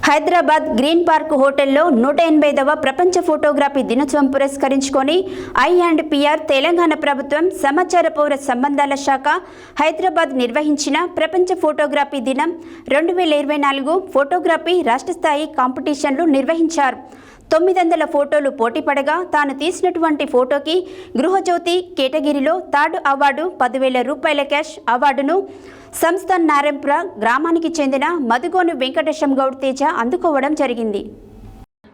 Hyderabad green park హోటల్లో 180వ ప్రపంచ photography దినోత్సవం పురస్కరించుకొని I&PR తెలంగాణ ప్రభుత్వం సమాచార పౌర సంబంధాల శాఖ హైదరాబాద్ నిర్వహించిన ప్రపంచ ఫోటోగ్రఫీ దినం 2024 ఫోటోగ్రఫీ రాష్ట్ర స్థాయి కాంపిటీషన్లు నిర్వహించారు. 900 ఫోటోలు పోటీపడగా తాను తీసినటువంటి ఫోటోకి గృహజ్యోతి కేటగిరీలో థర్డ్ అవార్డు 10,000 రూపాయల క్యాష్ అవార్డును సంస్థ నారాయణపుర గ్రామానికి చెందిన మధుగోని వెంకటేశం గౌడ్ తేజ అందుకోవడం జరిగింది.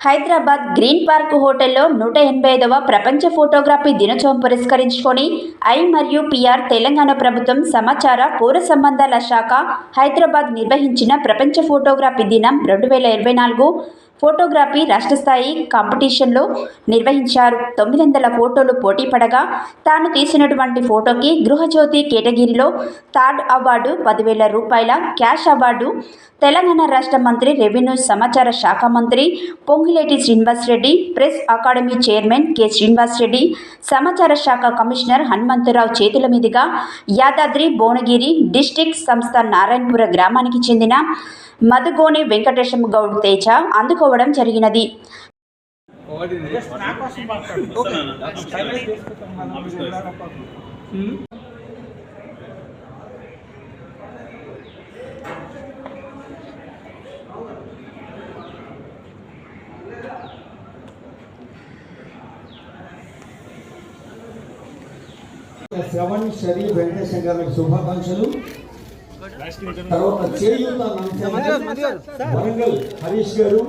హైదరాబాద్ గ్రీన్ పార్క్ హోటల్లో 185వ ప్రపంచ ఫోటోగ్రఫీ దినోత్సవం పురస్కరించుకొని I&PR తెలంగాణ ప్రభుత్వం సమాచార పౌర సంబంధాల శాఖ హైదరాబాద్ నిర్వహించిన ప్రపంచ ఫోటోగ్రఫీ దినం 2024 ఫోటోగ్రఫీ రాష్ట్ర స్థాయి కాంపిటీషన్లో నిర్వహించారు. 900 ఫోటోలు పోటీ పడగా తాను తీసినటువంటి ఫోటోకి గృహజ్యోతి కేటగిరీలో థర్డ్ అవార్డు 10,000 రూపాయల క్యాష్ అవార్డు తెలంగాణ రాష్ట్ర మంత్రి రెవెన్యూ సమాచార శాఖ మంత్రి Ponguleti Srinivasa Reddy, press academy chairman K Srinivasa Reddy, సమాచార శాఖ కమిషనర్ హనుమంతరావు చేతుల మీదుగా యాదాద్రి భువనగిరి డిస్ట్రిక్ట్ సంస్థ నారాయణపుర గ్రామానికి చెందిన మధుగోని వెంకటేశం గౌడ్ తేజ అందుకోవడం జరిగినది. శ్రవణ్ షరీఫ్ వెంకటేశం గారికి శుభాకాంక్షలు. తర్వాత చేయూత వరంగల్ హరీష్ గారు,